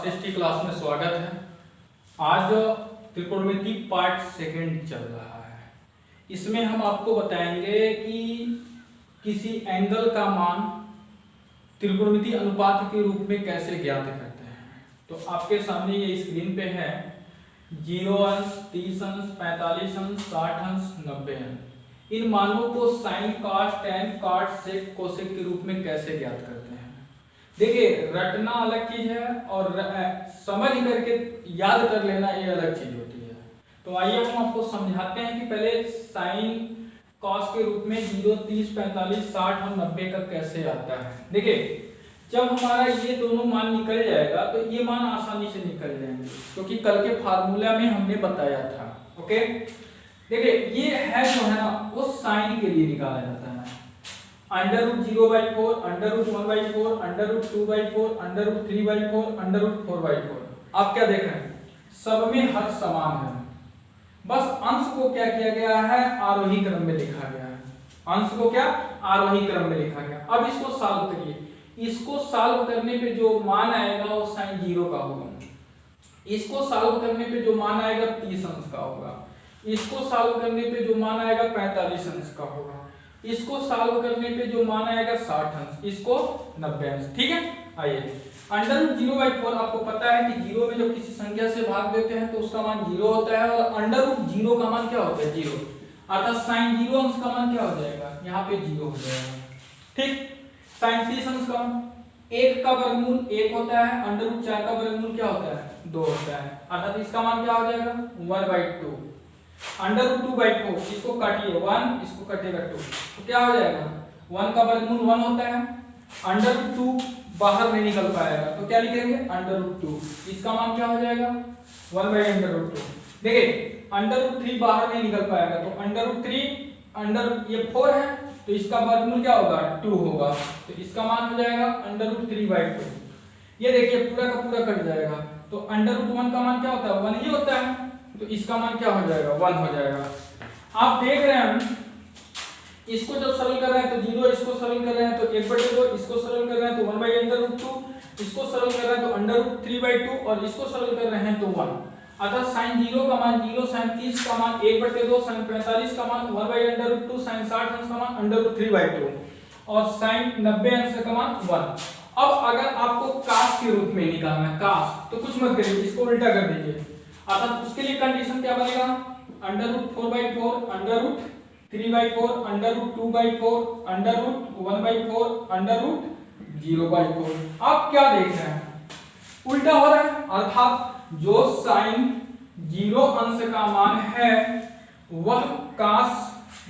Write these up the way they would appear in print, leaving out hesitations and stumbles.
ST class में स्वागत है। आज त्रिकोणमिति पार्ट सेकंड चल रहा है। इसमें हम आपको बताएंगे कि किसी एंगल का मान त्रिकोणमिति अनुपात के रूप में कैसे ज्ञात करते हैं। तो आपके सामने ये स्क्रीन पे है 0 अंश, 30 अंश, 45 अंश, 60 अंश, 90 अंश। इन मानों को साइन, कॉस, टेन, कॉट, सेक, कोसेक के रूप में कैसे ज्ञात करते हैं। देखिए, रटना अलग चीज है और समझ करके याद कर लेना ये अलग चीज होती है। तो आइए हम आपको समझाते हैं कि पहले साइन कॉस के रूप में 0, 30, 45, 60 और 90 का कैसे आता है। देखिए, जब हमारा ये दोनों मान निकल जाएगा तो ये मान आसानी से निकल जाएंगे क्योंकि कल के फार्मूला में हमने बताया था। ओके, देखिए ये है जो है ना वो साइन के लिए निकाला जाता है। √0/4, √1/4, √2/4, √3/4, √4/4। आप क्या देख रहे हैं, सब में हर समान है। बस अंश को क्या किया गया है, आरोही क्रम में लिखा गया है। अंश को क्या आरोही क्रम में लिखा गया। अब इसको सॉल्व करिए। इसको सॉल्व करने पे जो मान आएगा वो साइन 0 का होगा। इसको सॉल्व करने पे जो मान आएगा 30 अंश का होगा। इसको सॉल्व करने पे जो मान आएगा 45 अंश का होगा। इसको सॉल्व करने पे जो मान आएगा 60 अंश, इसको 90 अंश। ठीक है, आइए √0/4 आपको पता है कि 0 में जब किसी संख्या से भाग देते हैं तो उसका मान 0 होता है और √0 का मान क्या होता है, 0। अर्थात साइन 0 अंश का मान क्या हो जाएगा, यहाँ पे 0 हो जाएगा। ठीक, साइन 30 अंश का 1 का वर्गमूल 1 होता है, √4 का वर्गमूल क्या होता है, 2 होता है। अर्थात इसका मान क्या हो जाएगा, 1/2। √2/4 इसको काटिए 1, इसको कटेगा 2, तो क्या हो जाएगा, 1 का वर्गमूल 1 होता है। √2 बाहर नहीं निकल पाएगा तो क्या लिखेंगे, √2। इसका मान क्या हो जाएगा, 1/√2। देखिए √3 बाहर नहीं निकल पाएगा तो √3 ये 4 है तो इसका वर्गमूल क्या होगा, 2 होगा। तो इसका मान हो जाएगा √3/2। ये देखिए पूरा का पूरा कट जाएगा तो √1 का मान क्या होता है, 1 ही होता है। तो इसका मान क्या हो जाएगा, 1 हो जाएगा। आप देख रहे हैं इसको जब सरल कर रहे हैं तो 0, इसको सरल कर रहे हैं तो 1/2, इसको सरल कर रहे हैं तो 1/√2, इसको सरल कर रहे हैं तो √3/2 और इसको सरल कर रहे हैं तो 1। अर्थात साइन 0 का मान 0, साइन 30 का मान 1/2, साइन 45 का मान 1/√2, साइन 60 अंश का मान √3/2 और साइन 90 अंश का मान 1। अब अगर आपको कास के रूप में निकालना है, कास, तो कुछ मत करिए, इसको उल्टा कर दीजिए। अर्थात उसके लिए कंडीशन क्या बनेगा, √4/4, √3/4, √2/4, √1/4, √0/4। आप क्या देख रहे हैं, उल्टा हो रहा है। अर्थात जो साइन 0 अंश का मान है वह कास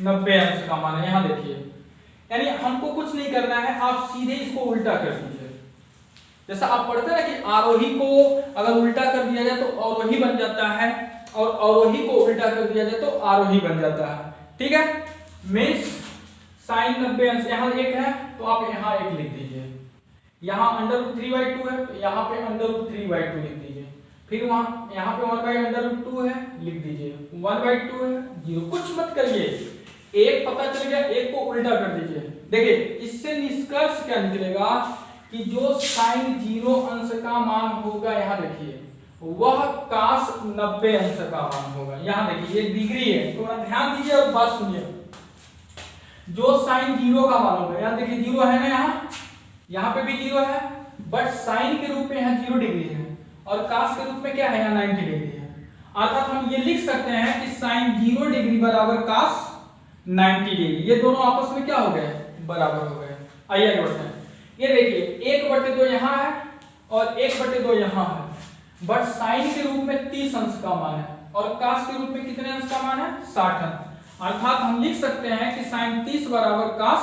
90 अंश का मान है। यहां देखिए, यानी हमको कुछ नहीं करना है, आप सीधे इसको उल्टा कर दीजिए। जैसा आप पढ़ते हैं कि आरोही को अगर उल्टा कर दिया जाए तो अवरोही बन जाता है और अवरोही को उल्टा कर दिया जाए तो आरोही बन जाता है। ठीक है, मींस साइन 90 अंश यहाँ 1 है तो आप यहाँ 1 लिख दीजिए। यहाँ √3/2 है तो यहाँ पे √3/2 लिख दीजिए। फिर वहां यहाँ पे 1/√2 है, लिख दीजिए। 1/2 है, 0। कुछ मत करिए, 1 पता चल गया, 1 को उल्टा कर दीजिए। देखिए इससे निष्कर्ष क्या निकलेगा कि जो साइन 0 अंश का मान होगा, यहाँ देखिए वह कास 90 अंश का मान होगा। यहाँ देखिए ये डिग्री है, थोड़ा ध्यान दीजिए और बात सुनिए। जो साइन 0 का मान होगा, यहाँ देखिए 0 है ना, यहाँ पे भी 0 है, बट साइन के रूप में यहाँ 0 डिग्री है और कास के रूप में क्या है, यहाँ 90 डिग्री है। अर्थात हम ये लिख सकते हैं कि साइन 0 डिग्री बराबर कास 90 डिग्री। ये दोनों आपस में क्या हो गए, बराबर हो गए। आइए आगे बढ़ते हैं। ये देखिए 1/2 यहाँ है और 1/2 यहाँ है, बट साइन के रूप में 30 अंश का मान है और कास के रूप में कितने अंश का मान है, 60 अंश। अर्थात हम लिख सकते हैं कि साइन 30 बराबर कास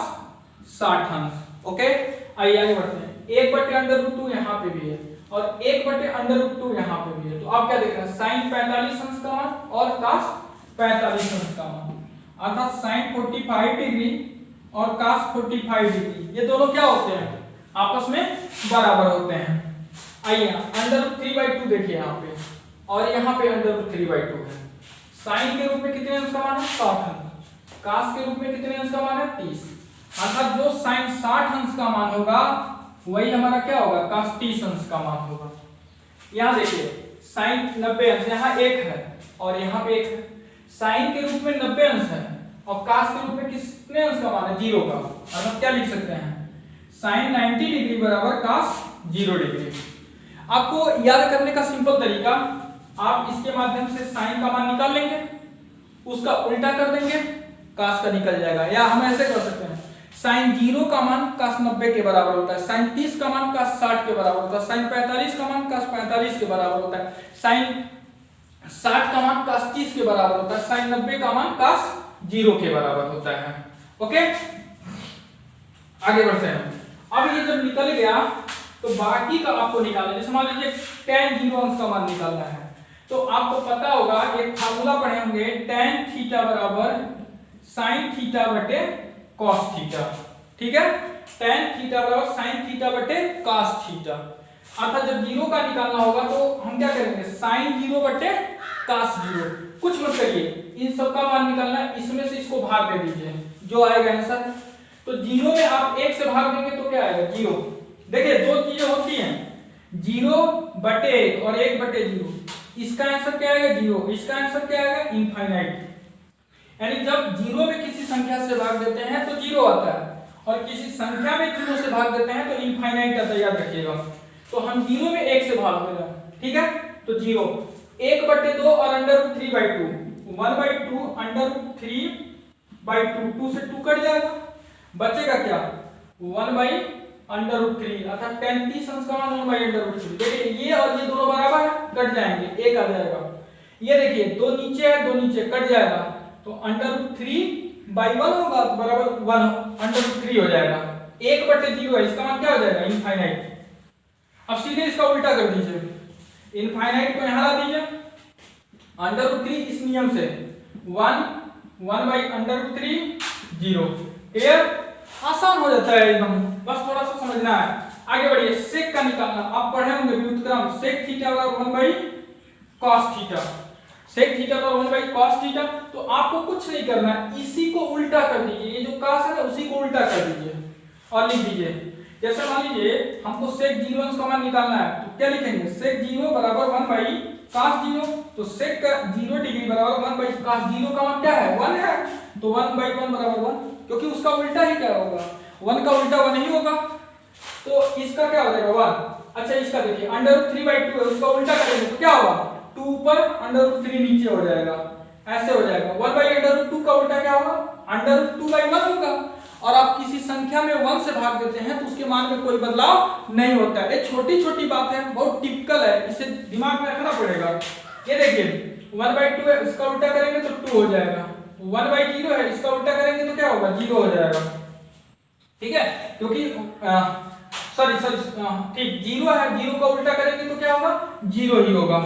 60 अंश। ओके, आइए आगे बढ़ते हैं। 1/√2 यहाँ पे भी है और 1/√2 यहाँ पे भी है। तो आप क्या देख रहे हैं, साइन 45 अंश का मान और कास 45 अंश का मान। अर्थात साइन 45 डिग्री और कास 45 डिग्री, ये दोनों क्या होते हैं, आपस में बराबर होते हैं। आइए √3/2 देखिए यहाँ पे और यहाँ पे √3/2 है। साइन के रूप में कितने अंश का मान है, 60 अंश। कास के रूप में कितने अंश का मान है, 30। अर्थात जो साइन 60 अंश का मान होगा वही हमारा क्या होगा, कास 30 अंश का मान होगा। यहाँ देखिए साइन 90 अंश, यहाँ 1 है और यहाँ पे 1 है। साइन के रूप में 90 अंश है और कास के रूप में कितने अंश का मान है? 0 का। और हम क्या लिख सकते हैं? साइन 90 डिग्री बराबर कास 0 डिग्री। आपको याद करने का सिंपल तरीका, आप इसके माध्यम से साइन का मान निकाल लेंगे, उसका उल्टा कर देंगे, कास का निकल जाएगा। या हम ऐसे कर सकते हैं, साइन 0 का मान कास 90 के बराबर होता है, साइन 30 का मान कास 60 के बराबर होता है, साइन 45 का मान कास 45 के बराबर होता है, साइन 60 का मान कास 30 के बराबर होता है, साइन 90 का मान कास 0 के बराबर होता है। ओके, आगे बढ़ते हैं। अब ये जब निकल गया तो बाकी का आपको निकालना है। जैसे मान लीजिए tan 0 अंश का मान निकालना है, तो आपको पता होगा एक फार्मूला पढ़े होंगे, tan थीटा बराबर sin थीटा बटे cos थीटा। ठीक है, tan थीटा बराबर sin थीटा बटे cos थीटा। अर्थात जब 0 का निकालना होगा तो हम क्या करेंगे? sin 0 बटे cos 0। कुछ मत करिए, इन सब का मान निकालना है, इसमें से इसको भाग दे दीजिए, जो आएगा आंसर। तो 0 में आप 1 से भाग देंगे तो क्या आएगा? 0। देखिए दो चीजें होती हैं, 0 बटे 1 और 1 बटे 0। इसका आंसर क्या आएगा? 0। इसका आंसर क्या आएगा? इनफाइनाइट। यानी जब 0 में किसी संख्या से भाग देते हैं तो 0 आता है, और किसी संख्या में 0 से भाग देते हैं तो इनफाइनाइट आता है, याद रखिएगा। तो हम 0 में 1 से भाग दे रहे हैं, ठीक है? तो 0 1 बटे 2 और √3/2, 1/2 √3/2, 2 से 2 कट जाएगा, बचेगा क्या? 1/√3, अर्थात tan 30 अंश का मान 1/√3। देखिए ये और ये दोनों बराबर है, कट जाएंगे, 1 आ जाएगा। ये देखिए दो नीचे है, दो नीचे कट जाएगा, तो √3/1 होगा तो बराबर 1 √3 हो जाएगा। 1 बटे 0 है, इसका मान क्या हो जाएगा? इनफाइनाइट। अब सीधे इसका उल्टा कर दीजिए, इनफाइनाइट को यहां ला दीजिए, √3 इस नियम से 1/√3 0। क्लियर? आसान हो जाता है एकदम, बस थोड़ा सा समझना है। आगे बढ़िए, सेक का निकालना आप पढ़े होंगे व्युत्क्रम, सेक थीटा बराबर 1/cos थीटा, सेक थीटा बराबर 1/cos थीटा। तो आपको कुछ नहीं करना है, इसी को उल्टा कर दीजिए, ये जो cos है ना उसी को उल्टा कर दीजिए और लिख दीजिए। जैसे मान लीजिए हमको सेक 0 अंश का मान निकालना है, तो क्या लिखेंगे? सेक 0 बराबर 1/cos 0। तो सेक का 0 डिग्री बराबर 1/cos 0 का मान क्या है? 1 है, तो 1/1 बराबर 1, क्योंकि उसका उल्टा ही क्या होगा? 1 का उल्टा 1 ही होगा, तो इसका क्या हो जाएगा? 1। अच्छा इसका देखिए √3/2 है, उसका उल्टा करेंगे तो क्या होगा? 2 पर √3 नीचे हो जाएगा, ऐसे हो जाएगा। 1/√2 का उल्टा क्या होगा? √2/1 होगा। और आप किसी संख्या में 1 से भाग देते हैं तो उसके मान में कोई बदलाव नहीं होता है। ये छोटी छोटी बात है, बहुत टिपिकल है, इसे दिमाग में रखना पड़ेगा। ये देखिए 1/2 है, इसका उल्टा करेंगे तो 2 हो जाएगा। 1/0 है, इसका उल्टा करेंगे तो क्या होगा? 0 हो जाएगा। ठीक है, क्योंकि सॉरी ठीक 0 है, 0 का उल्टा करेंगे तो क्या होगा? 0 ही होगा।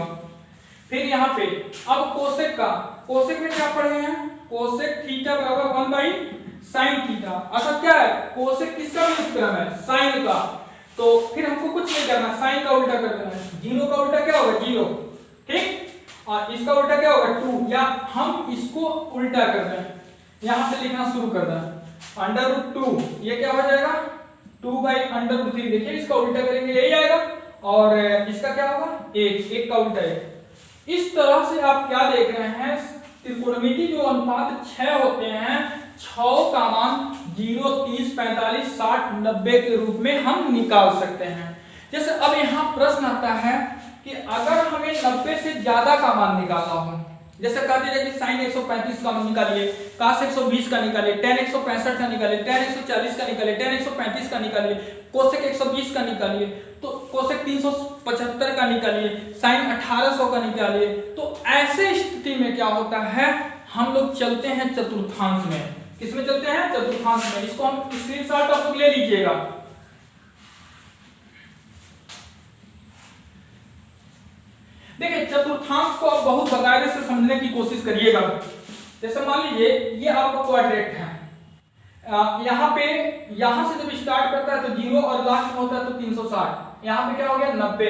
फिर यहाँ पे अब कोसेक का, कोसेक में क्या पढ़े हैं? कोसेक थीटा बराबर 1/sin थीटा। अर्थात क्या है? कोसेक किसका व्युत्क्रम है? साइन का। तो फिर हमको कुछ नहीं करना, साइन का उल्टा कर देना है। 0 का उल्टा क्या होगा? 0। ठीक, और इसका उल्टा क्या होगा? 2। या हम इसको उल्टा कर दें, यहां से लिखना शुरू कर दें, √2, ये क्या हो जाएगा? 2/√3। देखिए इसका उल्टा करेंगे यही आएगा, और इसका क्या होगा? 1 का उल्टा 1। इस तरह से आप क्या देख रहे हैं? त्रिकोणमिति जो अनुपात 6 होते हैं, 6 का मान 0, 30, 45, 60, 90 के रूप में हम निकाल सकते हैं। जैसे अब यहाँ प्रश्न आता है कि अगर हमें 90 से ज्यादा का मान निकालना हो, जैसे कह दीजिए कि sin 135 का निकालिए, cos 120 का निकालिए, tan 165 का निकालिए, tan 140 का निकालिए, tan 135 का निकालिए, cosec 120 का निकालिए, तो cosec 375 का निकालिए, sin 1800 का निकालिए। तो ऐसे स्थिति में क्या होता है? हम लोग चलते हैं चतुर्थांश में। किसमें चलते हैं? चतुर्थांश में। इसको हम स्क्रीनशॉट आप लोग ले लीजिएगा। देखिए चतुर्थांश को आप बहुत बाकायदे से समझने की कोशिश करिएगा। जैसे मान लीजिए ये आपका क्वाड्रेट है, यहाँ पे यहाँ से जब स्टार्ट करता है तो 0 और लास्ट में होता है तो 360। यहाँ पे क्या हो गया? 90।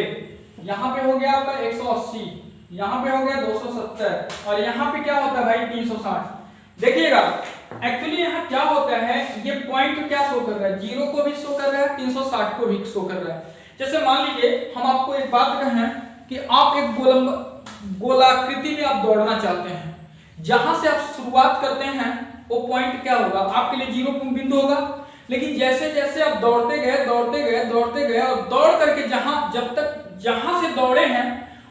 यहाँ पे हो गया आपका 180, यहाँ पे हो गया 270, और यहाँ पे क्या होता है भाई? 360। देखिएगा एक्चुअली यहाँ क्या होता है, ये पॉइंट क्या शो कर रहा है? 0 को भी शो कर रहा है, 360 को भी शो कर रहा है। जैसे मान लीजिए हम आपको एक बात कहें कि आप एक गोलाकृति में आप दौड़ना चाहते हैं, जहां से आप शुरुआत करते हैं वो पॉइंट क्या होगा, आपके लिए 0 बिंदु होगा। लेकिन जैसे जैसे आप दौड़ते गए और दौड़ करके जहां से दौड़े हैं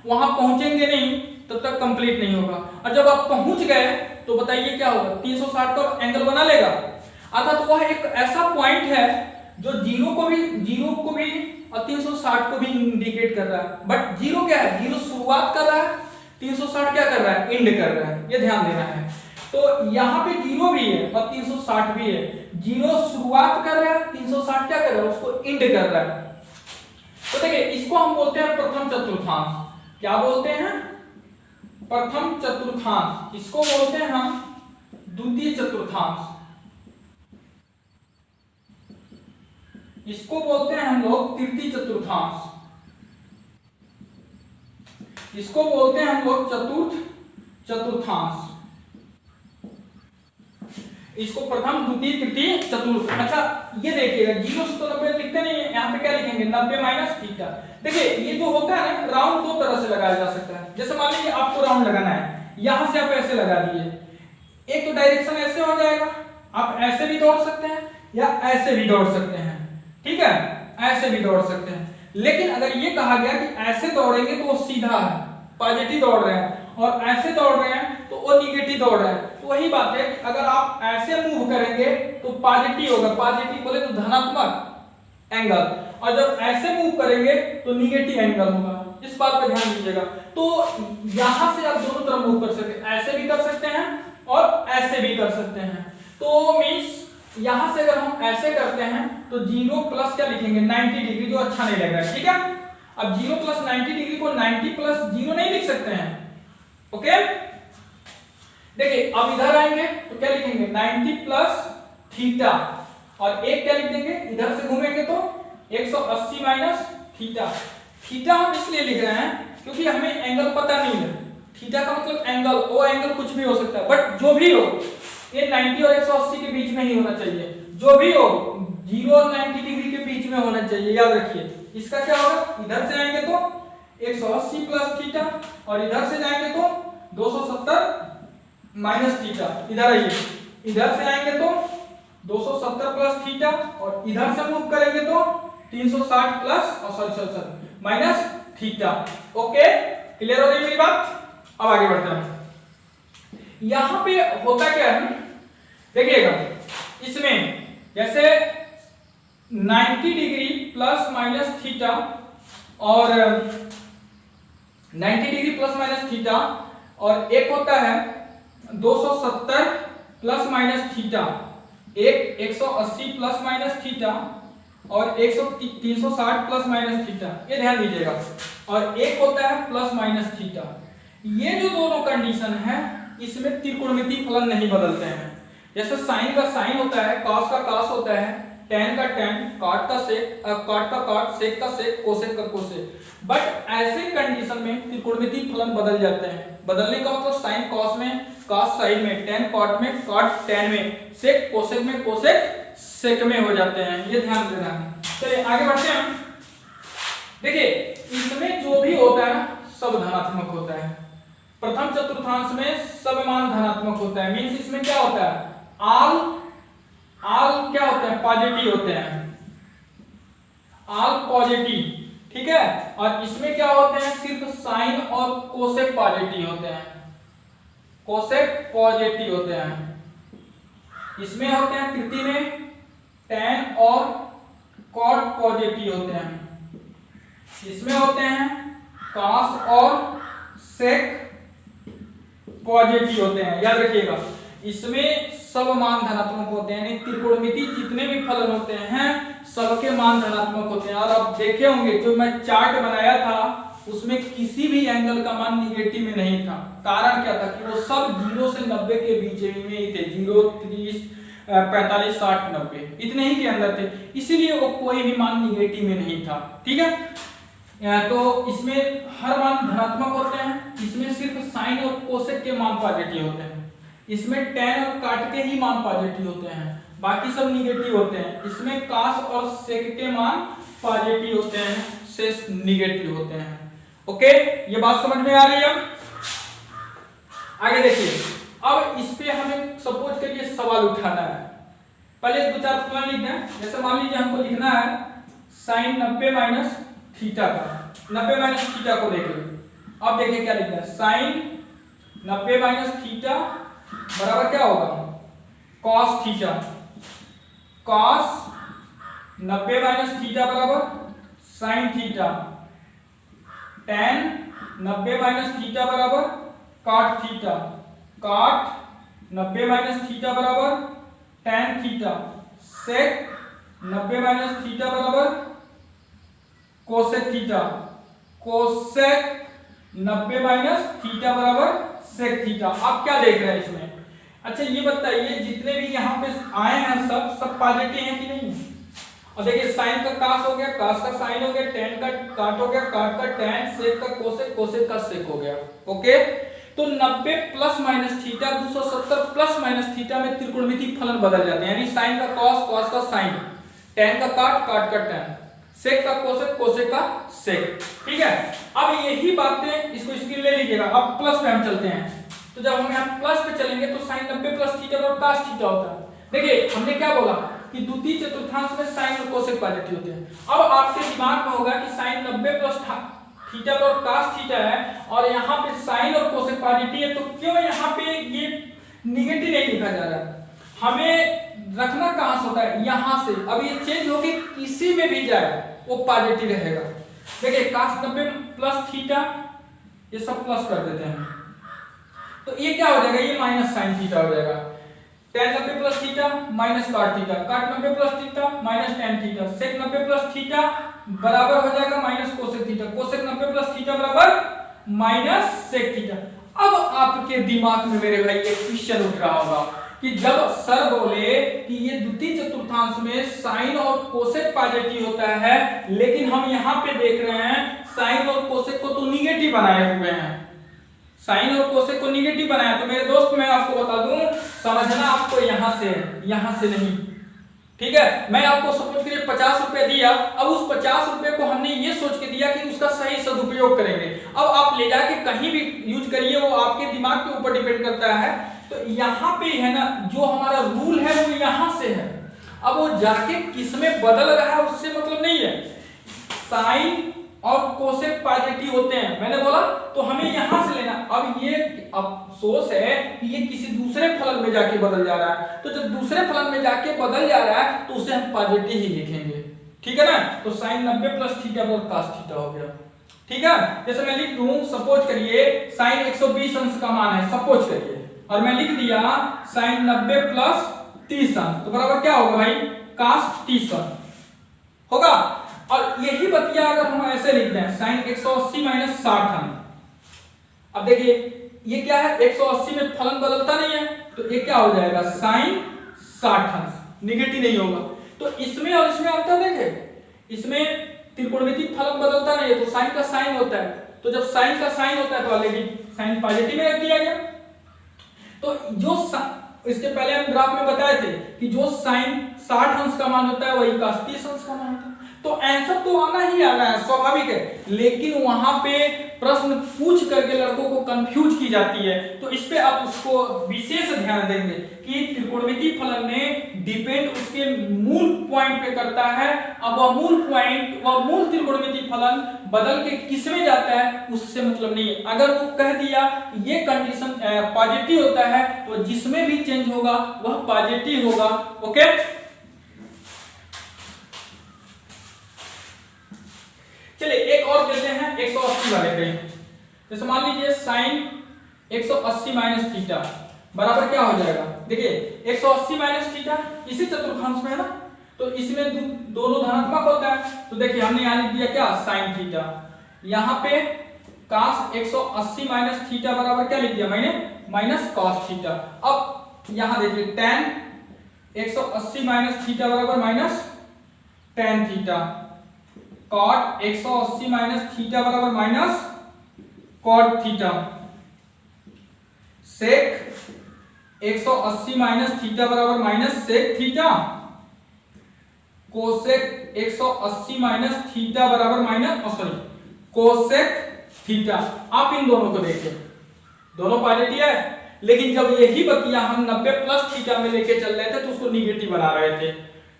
वहां पहुंचेंगे नहीं, तब तक कंप्लीट नहीं होगा। और जब आप पहुंच गए तो बताइए क्या होगा, 360 का एंगल बना लेगा। अर्थात वह एक ऐसा पॉइंट है जो 0 को भी और 360 को भी इंडिकेट कर रहा है। बट 0 क्या है, 0 शुरुआत कर रहा है, 360 क्या कर रहा है, एंड कर रहा है। ये ध्यान देना है। तो यहाँ पे 0 भी है और 360 भी है। 0 शुरुआत कर रहा है, 360 क्या कर रहा है, उसको एंड कर रहा है। तो देखिए इसको हम बोलते हैं प्रथम चतुर्थांश। क्या बोलते हैं, प्रथम चतुर्थांश। इसको बोलते हैं हम द्वितीय चतुर्थांश। इसको बोलते हैं हम लोग तृतीय चतुर्थांश। इसको बोलते हैं हम लोग चतुर्थ चतुर्थांश। इसको प्रथम द्वितीय तृतीय चतुर्थ। अच्छा ये देखिएगा 0 से तो 90 लिखते नहीं है, यहाँ पे क्या लिखेंगे, 90 माइनस थीटा। देखिए ये जो होता है ना, राउंड 2 तरह से लगाया जा सकता है। जैसे मान लीजिए आपको राउंड लगाना है, यहां से आप ऐसे लगा दिए, एक तो डायरेक्शन ऐसे हो जाएगा, आप ऐसे भी दौड़ सकते हैं या ऐसे भी दौड़ सकते हैं, ठीक है, ऐसे भी दौड़ सकते हैं। लेकिन अगर ये कहा गया कि ऐसे दौड़ेंगे तो वो सीधा है, पॉजिटिव दौड़ रहे हैं, और ऐसे दौड़ रहे हैं तो वो निगेटिव दौड़ रहे हैं। तो वही बात है कि अगर आप ऐसे मूव करेंगे तो पॉजिटिव होगा, पॉजिटिव बोले तो धनात्मक एंगल, और जब ऐसे मूव करेंगे तो निगेटिव एंगल होगा। इस बात पर ध्यान दीजिएगा। तो यहां से आप दोनों तरफ मूव कर सकते हैं, ऐसे भी कर सकते हैं और ऐसे भी कर सकते हैं। तो मींस यहां से अगर हम ऐसे करते हैं तो 0 प्लस क्या लिखेंगे, 90 डिग्री, जो अच्छा नहीं लग रहा है, ठीक है। अब 0 प्लस 90 डिग्री को 90 प्लस 0 नहीं लिख सकते हैं, ओके। देखिए अब इधर आएंगे तो क्या लिखेंगे, 90 प्लस थीटा, और एक क्या लिख देंगे, इधर से घूमेंगे तो 180 माइनस थीटा। थीटा हम इसलिए लिख रहे हैं क्योंकि हमें एंगल पता नहीं है। थीटा का मतलब एंगल, वो एंगल कुछ भी हो सकता है, बट जो भी हो ये 90 और 180 के बीच में ही होना चाहिए। जो भी हो 0 और 90 डिग्री के बीच में होना चाहिए, याद रखिए। इसका क्या होगा, इधर से आएंगे तो 180 प्लस थीटा, और इधर से जाएंगे तो 270 माइनस थीटा। इधर आइए, इधर से आएंगे तो 270 प्लस थीटा, और इधर से मूव करेंगे तो 360 प्लस और sorry minus theta. Okay, clear हो गई मेरी बात। अब आगे बढ़ते हैं। यहां पे होता क्या है, देखिएगा इसमें जैसे 90 डिग्री प्लस माइनस थीटा और 90 डिग्री प्लस माइनस थीटा, और एक होता है 270 प्लस माइनस थीटा, एक 180 प्लस माइनस थीटा और 360 प्लस माइनस थीटा, ये ध्यान दीजिएगा। और एक होता है प्लस माइनस थीटा। ये जो दोनों कंडीशन है इसमें त्रिकोणमितीय फलन नहीं बदलते हैं। जैसे साइन का साइन होता है, कॉस का कॉस होता है, tan का tan, cot का सेक, cot का cot, sec का sec, cosec का cosec। बट ऐसे कंडीशन में त्रिकोणमितीय फलन बदल जाते हैं। बदलने का मतलब साइन कॉस में, कॉस साइन में, tan कॉट में, कॉट tan में, सेक कोसेक में, कोसेक सेक में हो जाते हैं। ये ध्यान देना है। चलिए आगे बढ़ते हैं। देखिए इसमें जो भी होता है सब धनात्मक होता है। प्रथम चतुर्थांश में सब मान धनात्मक होता है। मींस इसमें क्या होता है, आल क्या होते हैं, पॉजिटिव होते हैं, आल पॉजिटिव, ठीक है। और इसमें क्या होते हैं, सिर्फ साइन और कोसेक पॉजिटिव होते हैं, कोसेक पॉजिटिव होते हैं। इसमें होते हैं तृतीय में tan और cot पॉजिटिव होते हैं। इसमें होते हैं cos और sec पॉजिटिव होते हैं, याद रखिएगा। इसमें सब मान धनात्मक होते हैं, यानी त्रिकोणमितीय जितने भी फलन होते हैं सबके मान धनात्मक होते हैं। और आप देखे होंगे जो मैं चार्ट बनाया था उसमें किसी भी एंगल का मान निगेटिव में नहीं था। कारण क्या था कि वो सब 0 से 90 के बीच में ही थे, 0, 30, 45, 60, 90 इतने ही के अंदर थे, इसीलिए वो कोई भी मान निगेटिव में नहीं था, ठीक है। तो इसमें हर मान धनात्मक होते हैं। इसमें सिर्फ साइन और कोसेक के मान पॉजिटिव होते हैं। इसमें tan और काट के ही मान पॉजिटिव होते हैं, बाकी सब निगेटिव होते हैं। इसमें cos और sec के मान पॉजिटिव होते हैं, शेष निगेटिव होते हैं। ओके, ये बात समझ में आ रही है? आगे देखिए, अब इस पे हमें सपोज करिए सवाल उठाना है। पहले 2-4 फॉर्मूला लिखना है। जैसे मान लीजिए हमको लिखना है sin 90 माइनस थीटा का, 90 माइनस थीटा को देखिए। अब देखिए क्या लिखना है, sin 90 माइनस थीटा बराबर क्या होगा, cos theta. cos 90 minus theta बराबर sin theta. tan 90 minus theta बराबर cot theta. cot 90 minus theta बराबर tan theta. sec 90 minus theta बराबर cosec theta. cosec 90 minus theta बराबर sec थीटा। आप क्या देख रहे हैं इसमें? अच्छा ये बताइए, जितने भी यहाँ पे आए हैं सब पॉजिटिव हैं कि नहीं? और देखिए साइन का कास हो गया, कास का साइन हो गया, टेन का काट हो गया, काट का टेन, सेक का कोसेक, कोसेक का सेक हो गया। ओके, तो 90 plus minus theta 270 plus minus theta में त्रिकोणमितीय फलन बदल जाते हैं, यानी साइन का कॉस, कॉस का साइन, टेन का काट, काट का टेन, सेक का कोसेक, कोसेक का सेक। ठीक है, अब यही बातें इसको स्क्रीन ले लीजिएगा। अब प्लस पे हम चलते हैं, तो जब हम यहाँ प्लस पे चलेंगे तो साइन 90 प्लस थीटा और cos थीटा होता है। देखिए हमने क्या बोला कि द्वितीय चतुर्थांश में साइन और कोसेक पॉजिटिव होते हैं। अब आपके दिमाग में होगा कि साइन 90 प्लस थीटा और cos थीटा है और यहाँ पे साइन और कोसेक पॉजिटिव है, तो क्यों यहाँ पे ये निगेटिव नहीं लिखा जा रहा है? हमें रखना कहां से होता है, यहां से। अब ये चेंज होके किसी में भी जाए वो पॉजिटिव रहेगा। देखिए cos 90 प्लस थीटा, ये सब प्लस कर देते हैं, तो ये क्या हो जाएगा, ये माइनस साइन थीटा हो जाएगा। tan 90 plus theta minus cot theta, cot 90 plus theta minus tan theta, sec 90 plus theta बराबर हो जाएगा minus cosec theta, cosec 90 plus theta बराबर माइनस सेक थीटा। अब आपके दिमाग में मेरे भाई एक क्वेश्चन उठ रहा होगा कि जब सर बोले कि ये द्वितीय चतुर्थांश में साइन और कोसेक पॉजिटिव होता है, लेकिन हम यहाँ पे देख रहे हैं साइन और कोसेक को तो निगेटिव बनाए हुए हैं, साइन और कोसेक को निगेटिव बनाया। तो मेरे दोस्त मैं आपको बता दूं, समझना आपको यहां से नहीं। ठीक है, मैं आपको सपोज करिए 50 रुपए दिया, अब उस 50 रुपए को हमने ये सोच के दिया कि उसका सही सदुपयोग करेंगे। अब आप ले जाके कहीं भी यूज करिए, वो आपके दिमाग के ऊपर डिपेंड करता है। तो यहाँ पे है ना, जो हमारा रूल है वो यहाँ से है। अब वो जाके किसमें बदल रहा है उससे मतलब नहीं है। साइन और कोसेक पॉजिटिव होते हैं, मैंने बोला, तो हमें यहां से लेना। अब ये अफसोस है कि ये किसी दूसरे फलन में जाके बदल जा रहा है, तो जब दूसरे फलन में जाके बदल जा रहा है तो उसे हम पॉजिटिव ही लिखेंगे। ठीक है ना, तो साइन 90 प्लस थीटा और cos थीटा हो गया। ठीक है, जैसे मैं लिख दूं, सपोज करिए साइन 120 अंश का मान है, सपोज करिए, और मैं लिख दिया साइन 90 प्लस 30 अंश, तो बराबर क्या होगा भाई, cos 30 अंश होगा। और यही बतिया अगर हम ऐसे लिखते हैं साइन 180 माइनस 60 अंश, अब देखिए ये क्या है, 180 में फलन बदलता नहीं है, तो ये क्या हो जाएगा, साइन 60 अंश, निगेटिव नहीं होगा। तो इसमें और इसमें अंतर देखे, इसमें त्रिकोणमितीय फलन बदलता नहीं है, तो साइन का साइन होता है, तो जब साइन का साइन होता है तो ऑलरेडी साइन पॉजिटिव में रख दिया गया। तो जो इसके पहले हम ग्राफ में बताए थे कि जो साइन 60 अंश का मान होता है वही cos 30 अंश का मान होता है, तो आंसर तो आना ही आना है, स्वाभाविक है। लेकिन वहां पे प्रश्न पूछ करके लड़कों को कंफ्यूज की जाती है, तो इस पे आप उसको विशेष ध्यान देंगे कि त्रिकोणमितीय फलन में डिपेंड उसके मूल पॉइंट पे करता है। अब वह मूल पॉइंट, वह मूल त्रिकोणमितीय फलन बदल के किस में जाता है उससे मतलब नहीं है। अगर वो कह दिया ये कंडीशन पॉजिटिव होता है तो जिसमें भी चेंज होगा वह पॉजिटिव होगा। ओके, चलिए एक और लेते हैं 180 वाले पे। जैसे मान लीजिए साइन 180 माइनस थीटा बराबर क्या हो जाएगा, देखिए 180 माइनस थीटा इसी चतुर्थांश में है ना, तो इसमें दोनों धनात्मक होता है, तो देखिए हमने यहां लिख दिया क्या, साइन थीटा। यहां पे cos 180 माइनस थीटा बराबर क्या लिख दिया मैंने, माइनस cos थीटा। अब यहां देखिए tan 180 माइनस थीटा बराबर minus tan theta, cot 180 minus theta बराबर minus cot theta, sec 180 minus theta बराबर minus sec theta, cosec 180 minus theta बराबर माइनस cosec थीटा। आप इन दोनों को देखें, दोनों पॉजिटिव है, लेकिन जब यही बतिया हम 90 प्लस थीटा में लेके चल रहे थे तो उसको निगेटिव बना रहे थे।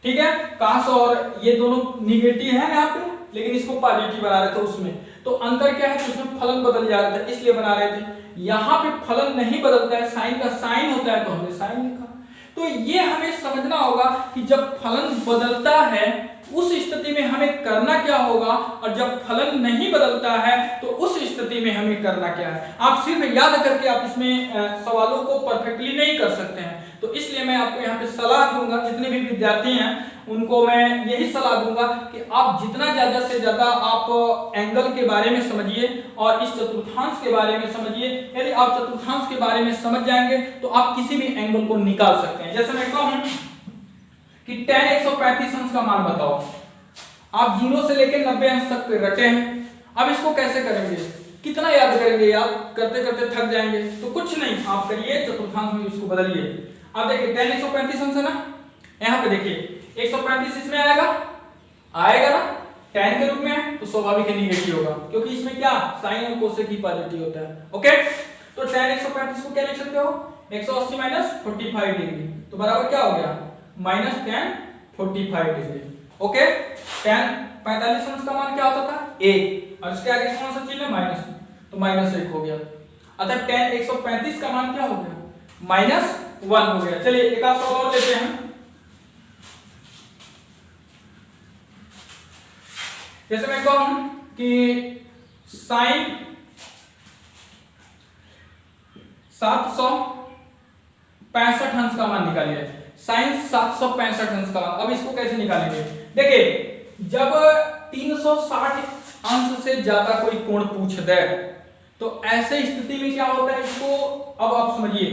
ठीक है, काश और ये दोनों निगेटिव है यहाँ पे, लेकिन इसको पॉजिटिव बना रहे थे उसमें। तो अंतर क्या है कि उसमें फलन बदल जा रहा था, इसलिए बना रहे थे। यहाँ पे फलन नहीं बदलता है, साइन का साइन होता है, तो हमने साइन लिखा। तो ये हमें समझना होगा कि जब फलन बदलता है उस स्थिति में हमें करना क्या होगा, और जब फलन नहीं बदलता है तो उस स्थिति में हमें करना क्या है। आप सिर्फ याद करके आप इसमें सवालों को परफेक्टली नहीं कर सकते हैं। तो इसलिए मैं आपको यहाँ पे सलाह दूंगा, जितने भी विद्यार्थी हैं उनको मैं यही सलाह दूंगा कि आप जितना ज्यादा से ज्यादा आप एंगल के बारे में समझिए और इस चतुर्थांश के बारे में समझिए। यदि आप चतुर्थांश के बारे में समझ जाएंगे तो आप किसी भी एंगल को निकाल सकते हैं। जैसे मैं कहूं कि tan 135 अंश का मान बताओ, आप 0 से लेकर 90 अंश तक रटे हैं। अब इसको कैसे करेंगे, कितना याद करेंगे, याद करते करते थक जाएंगे। तो कुछ नहीं, आप करिए चतुर्थांश में इसको बदलिए। अब देखिए tan 135 अंश है ना, यहाँ पे देखिए 135 इसमें आएगा ना, tan के रूप में है तो स्वाभाविक निगेटिव होगा, क्योंकि इसमें क्या साइन और कोसेक ही पॉजिटिव होता है। ओके, तो tan 135 को क्या लिख सकते हो, 180 माइनस 45 डिग्री, तो बराबर क्या हो गया minus tan 45 degree. Okay, tan 45 अंश का मान क्या होता था 1, और इसके आगे कौन सा चिन्ह है माइनस, तो -1 हो गया। अतः tan 135 का मान क्या हो गया -1 हो गया। चलिए एक आध सवाल और लेते हैं। जैसे मैं कहूं कि साइन 765 अंश का मान निकालिए, साइन 765 अंश का मान। अब इसको कैसे निकालेंगे, देखिए जब 360 अंश से ज्यादा कोई कोण पूछ दे तो ऐसे स्थिति में क्या होता है, इसको अब आप समझिए,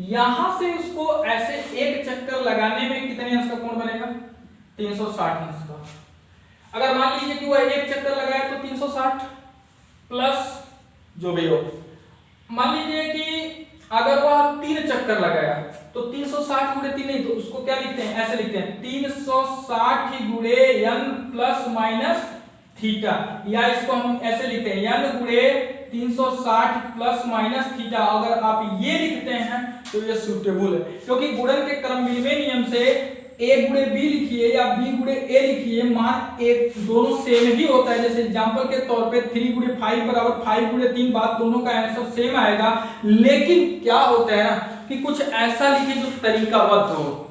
यहां से उसको ऐसे एक चक्कर लगाने में कितने अंश का कोण बनेगा 360 अंश का। अगर मान लीजिए कि वह एक चक्कर लगाया तो 360 प्लस जो भी हो, मान लीजिए कि अगर वह 3 चक्कर लगाया तो 360 गुणे 3 नहीं, तो उसको क्या लिखते हैं, ऐसे लिखते हैं 360 गुणे n प्लस माइनस थीटा, या इसको हम ऐसे लिखते हैं n गुणे 360 प्लस माइनस थीटा। अगर आप ये लिखते हैं तो ये सूटेबल है, क्योंकि गुणन के क्रम विनिमय नियम से a गुणे b लिखिए या b गुणे a लिखिए, मान एक दोनों सेम ही होता है। जैसे एग्जांपल के तौर पे 3 गुणे 5 बराबर 5 गुणे 3, बात दोनों का आंसर सेम आएगा। लेकिन क्या होता है ना कि कुछ ऐसा लिखिए जो तरीकाबद्ध हो।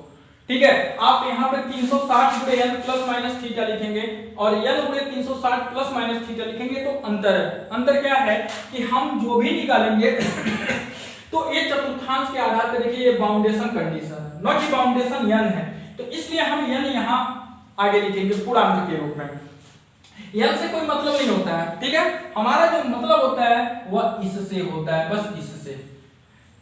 ठीक है, आप यहाँ पे 360 गुणे n प्लस माइनस थीटा लिखेंगे और n गुणे 360 प्लस माइनस थीटा लिखेंगे, तो अंतर है। अंतर क्या है कि हम जो भी निकालेंगे तो ये चतुर्थांश के आधार पर देखिए ये बाउंडेशन कंडीशन, नॉट कि बाउंडेशन n है, तो इसलिए हम n यहाँ आगे लिखेंगे पूर्णांक के रूप में। n से कोई मतलब नहीं होता है। ठीक है, हमारा जो मतलब होता है वह इससे होता है, बस इससे।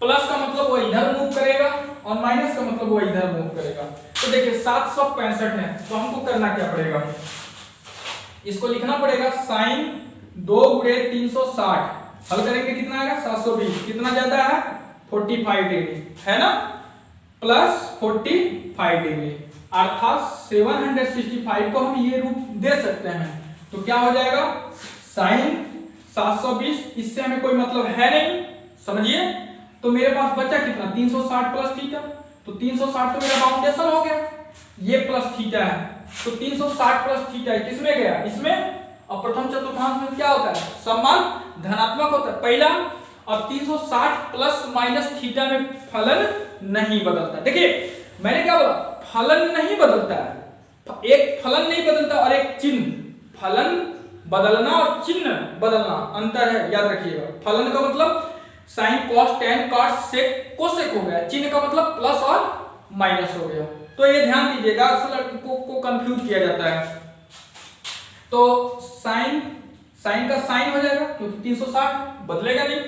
प्लस का मतलब वो इधर मूव करेगा और माइनस का मतलब वो इधर मूव करेगा। तो देखिए 765 है, तो हमको करना क्या पड़ेगा, इसको लिखना पड़ेगा साइन 2 गुणे 360, हल करेंगे कितना आएगा 720, कितना ज्यादा है 45 डिग्री है ना, प्लस 45 डिग्री, अर्थात 765 को हम ये रूप दे सकते हैं। तो क्या हो जाएगा साइन 720, इससे हमें कोई मतलब है नहीं, समझिए। तो मेरे पास बचा कितना 360 प्लस थीटा, तो 360 तो मेरा बाउंडेशन हो गया, ये प्लस थीटा है, तो 360 प्लस थीटा किसमें गया, इसमें। अब प्रथम चतुर्थांश में क्या होता है, सम्मान धनात्मक होता है पहला, और 360 प्लस माइनस थीटा में फलन नहीं बदलता। देखिए मैंने क्या बोला, फलन नहीं बदलता है, एक फलन नहीं बदलता और एक चिन्ह, फलन बदलना और चिन्ह बदलना अंतर है, याद रखिएगा। फलन का मतलब sine cos tan cos sec cosec हो गया, चिन्ह का मतलब प्लस और माइनस हो गया। तो ये ध्यान दीजिएगा, अक्सर को कंफ्यूज किया जाता है। तो साइन का साइन हो जाएगा क्योंकि 360 बदलेगा नहीं,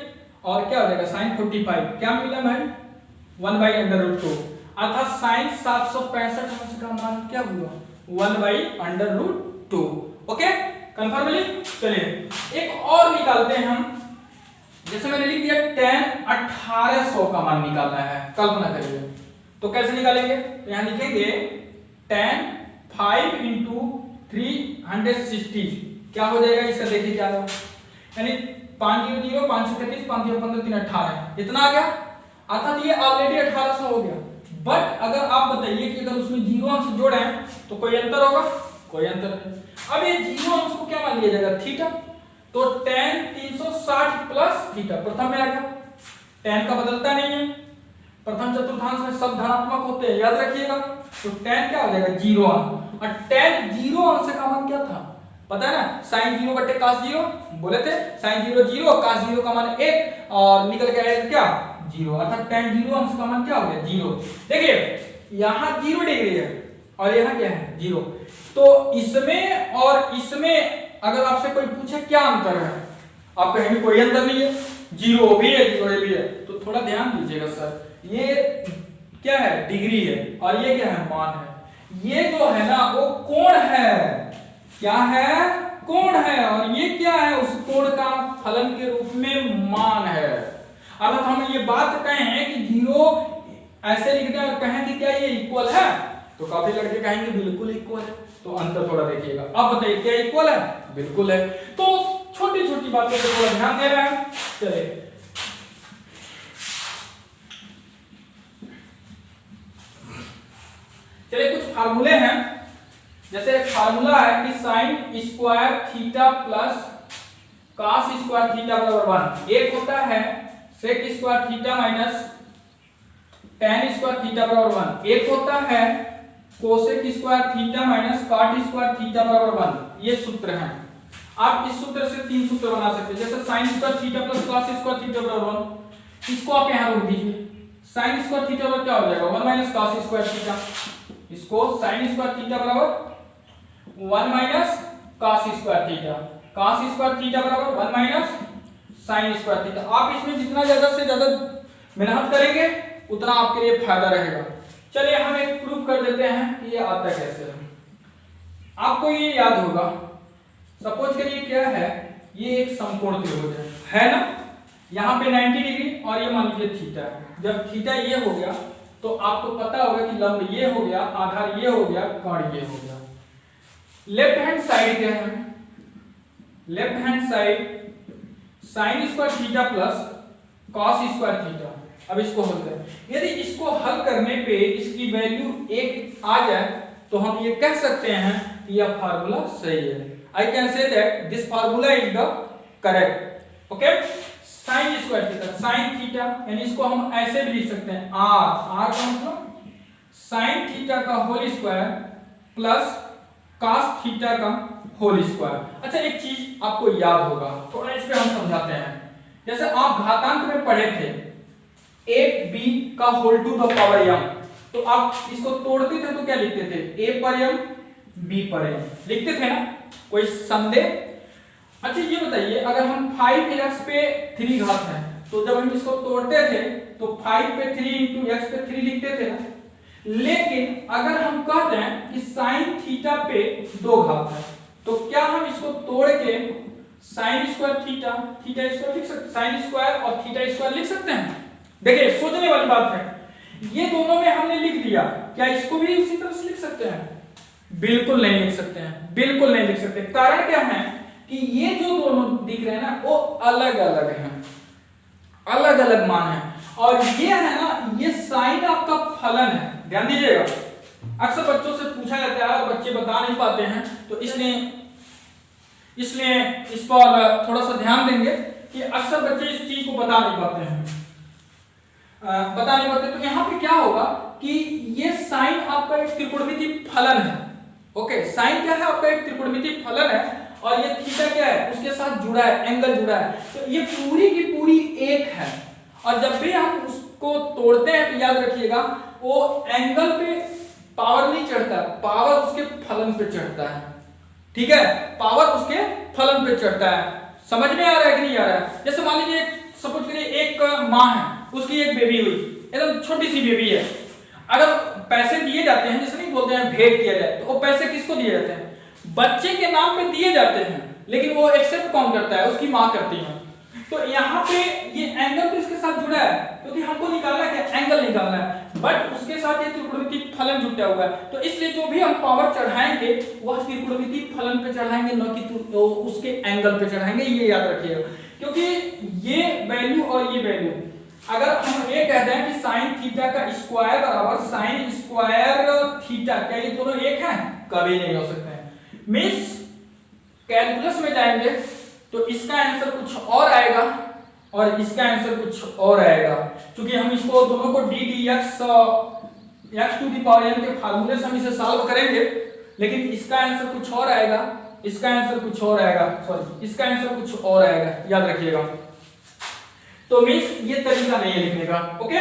और क्या हो जाएगा साइन 45, क्या मिला भाई 1/√2, अर्थात साइन 765 अंश का मान क्या हुआ 1/√2। ओके, कंफर्मली। चलिए एक और निकालते हैं हम, जैसे मैंने लिख दिया tan 1800 का मान निकालना है, कल्पना करिए। तो कैसे निकालेंगे, तो यहां लिखेंगे tan 5 × 360, क्या हो जाएगा इसका, देखिए क्या होगा, यानी 5 0 0 5 6 33 5 0 15 3 18 इतना आ गया, अर्थात ये ऑलरेडी 1800 हो गया। बट अगर आप बताइए कि अगर उसमें जीरो अंश जोड़े तो कोई अंतर होगा? कोई अंतर नहीं। अब ये जीरो अंश को क्या मान लिया जाएगा? थीटा। तो tan 360 प्लस थीटा प्रथम में आ गया, tan का बदलता नहीं है, प्रथम चतुर्थांश में सब धनात्मक होते हैं, याद रखिएगा। तो tan क्या हो जाएगा? जीरो अंश। और tan जीरो अंश का मान क्या था पता है ना? sin 0 बटे cos 0 बोले थे, sin 0 0 cos 0 का मान 1 और निकल के आएगा क्या? 0, अर्थात tan जीरो अंश का मान क्या हो गया? 0। देखिए यहाँ 0 डिग्री है और यहाँ क्या है? 0। तो इसमें और इसमें अगर आपसे कोई पूछे क्या अंतर है, आप कहेंगे कोई अंतर नहीं है, 0 भी है 0 भी है। तो थोड़ा ध्यान दीजिएगा सर, ये क्या है? डिग्री है और ये क्या है? मान है। ये जो है ना वो कोण है, क्या है? कोण है। और ये क्या है? उस कोण का फलन के रूप में मान है। अर्थात हम ये बात कहें कि 0 ऐसे लिख दें और कहें कि क्या ये इक्वल है, तो काफी लड़के कहेंगे बिल्कुल इक्वल है। तो अंतर थोड़ा देखिएगा। अब बताइए क्या इक्वल है? बिल्कुल है। तो छोटी छोटी बातों पे थोड़ा ध्यान दे रहे हैं। चलिए कुछ फार्मूले हैं, जैसे एक फार्मूला है कि sine square theta plus cos square theta बराबर 1। एक होता है sec square theta minus tan square theta बराबर 1। एक होता है cosec square theta minus cot square theta बराबर 1। ये सूत्र हैं। आप इस सूत्र से 3 सूत्र बना सकते हैं, जैसे sin square theta plus cos square theta बराबर 1। इसको आप यहां रोक दीजिए, sin स्क्वायर थीटा बराबर क्या हो जाएगा? 1 माइनस cos स्क्वायर थीटा। इसको sin स्क्वायर थीटा बराबर 1 minus cos square theta, cos square theta बराबर 1 माइनस sin स्क्वायर थीटा। आप इसमें जितना ज्यादा से ज्यादा मेहनत करेंगे उतना आपके लिए फायदा रहेगा। चलिए हम एक प्रूफ कर देते हैं कि ये आता कैसे है। आपको ये याद होगा, सपोज करिए क्या है, ये एक समकोण त्रिभुज है ना, यहाँ पे 90 डिग्री और ये मान लीजिए थीटा है। जब थीटा ये हो गया तो आपको पता होगा कि लंब ये हो गया, आधार ये हो गया, कोण ये हो गया। लेफ्ट हैंड साइड क्या है? Left hand side sin square theta plus cos square theta. अब इसको हल करें, यदि इसको हल करने पे इसकी वैल्यू 1 आ जाए तो हम ये कह सकते हैं कि यह फार्मूला सही है। I can say that this formula is the correct. Okay, sin square theta, sin theta, यानी इसको हम ऐसे भी लिख सकते हैं r का मतलब sin थीटा का whole square plus cos theta का होल स्क्वायर। अच्छा एक चीज आपको याद होगा, थोड़ा इस पे हम समझाते हैं। जैसे आप घातांक में पढ़े थे 8b का whole to the power m, तो आप इसको तोड़ते थे तो क्या लिखते थे? a पर m b पर m लिखते थे ना, कोई संदेह? अच्छा ये बताइए, अगर हम 5x पे 3 घात है तो जब हम इसको तोड़ते थे तो 5 पे 3 इंटू x पे 3 लिखते थे ना। लेकिन अगर हम कहते हैं कि sin थीटा पे 2 घात है तो क्या हम इसको तोड़ के sin square theta theta square लिख सकते, sin स्क्वायर और थीटा स्क्वायर लिख सकते हैं? देखिए सोचने वाली बात है, ये दोनों में हमने लिख दिया, क्या इसको भी उसी तरह से लिख सकते हैं? बिल्कुल नहीं लिख सकते हैं, बिल्कुल नहीं लिख सकते। कारण क्या है कि ये जो दोनों दिख रहे हैं ना वो अलग अलग हैं, अलग अलग मान है। और ये है ना, ये साइन आपका फलन है, ध्यान दीजिएगा। अक्सर बच्चों से पूछा जाता है और बच्चे बता नहीं पाते हैं, तो इसलिए इस पर थोड़ा सा ध्यान देंगे कि अक्सर बच्चे इस चीज को बता नहीं पाते हैं, तो यहाँ पे क्या होगा कि ये साइन आपका एक त्रिकोणमितीय फलन है। ओके, साइन क्या है? आपका एक त्रिकोणमितीय फलन है और ये थीटा क्या है? उसके साथ जुड़ा है, एंगल जुड़ा है, तो ये पूरी की पूरी एक है। और जब भी हम उसको तोड़ते हैं तो याद रखिएगा वो एंगल पे पावर नहीं चढ़ता, पावर उसके फलन पे चढ़ता है। ठीक है, पावर उसके फलन पे चढ़ता है। समझ में आ रहा है कि नहीं आ रहा है? जैसे मान लीजिए सपोज करिए एक माँ है, उसकी एक बेबी हुई, एकदम छोटी सी बेबी है। अगर पैसे दिए जाते हैं, जैसे नहीं बोलते हैं भेंट किया जाए, तो वो पैसे किसको दिए जाते हैं? बच्चे के नाम पे दिए जाते हैं, लेकिन वो एक्सेप्ट कौन करता है? उसकी माँ करती है। तो यहाँ पे ये एंगल तो इसके साथ जुड़ा है, क्योंकि हमको निकालना है, एंगल निकालना है, बट उसके साथ ये त्रिकोणमितीय फलन जुटा हुआ है। तो इसलिए जो भी हम पावर चढ़ाएंगे वह त्रिकोणमितीय फलन पे चढ़ाएंगे, न कि उसके एंगल पे चढ़ाएंगे। ये याद रखिएगा। क्योंकि ये वैल्यू और ये वैल्यू, अगर हम ये कहते हैं कि साइन थीटा का स्क्वायर बराबर साइन स्क्वायर थीटा, क्या ये दोनों एक हैं? कभी नहीं हो सकते हैं। मींस कैलकुलस में जाएंगे तो इसका आंसर कुछ और आएगा और इसका आंसर कुछ और आएगा, क्योंकि हम इसको दोनों को d d x x to the power n के फार्मूले से हम इसे सॉल्व करेंगे, लेकिन इसका आंसर कुछ और आएगा, इसका आंसर कुछ और आएगा, सॉरी इसका आंसर कुछ और आएगा, याद रखिएगा। तो मींस ये तरीका नहीं है लिखने का, ओके।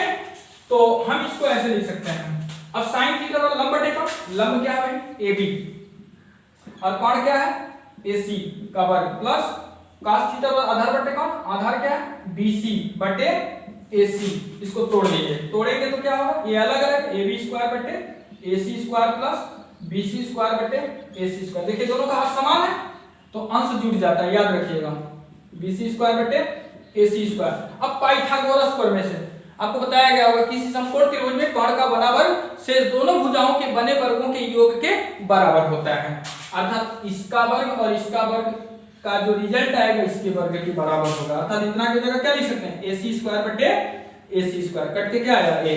तो हम इसको ऐसे लिख सकते हैं, अब साइन थीटा और लंब बटे कोण, लंब क्या है भाई AB और कोण क्या है AC का वर्ग प्लस cos थीटा और आधार बटे कोण, आधार क्या है BC बटे AC, इसको तोड़ लीजिए, तोड़ेंगे तो क्या होगा, ये अलग अलग AB स्क्वायर बटे AC square plus BC square बटे AC स्क्वायर, देखिए दोनों का हर समान है तो अंश जुड़ जाता है, याद रखिएगा BC स्क्वायर बटे AC स्क्वायर। अब पाइथागोरस प्रमेय से आपको बताया गया होगा किसी समकोण त्रिभुज में कोण का बना वर्ग शेष दोनों भुजाओं के बने वर्गों के योग के बराबर होता है, अर्थात इसका वर्ग और इसका वर्ग का जो रिजल्ट आएगा इसके वर्ग के बराबर होगा, अर्थात इतना की जगह क्या लिख सकते हैं AC स्क्वायर बटे AC स्क्वायर, कट के क्या आएगा a,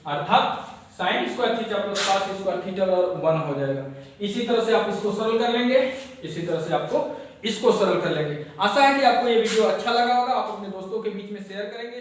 अर्थात sin square theta plus cos square theta 1 हो जाएगा। इसी तरह से आप इसको सरल कर लेंगे, इसी तरह से आपको इसको सरल कर लेंगे। आशा है कि आपको ये वीडियो अच्छा लगा होगा, आप अपने दोस्तों के बीच में शेयर करेंगे।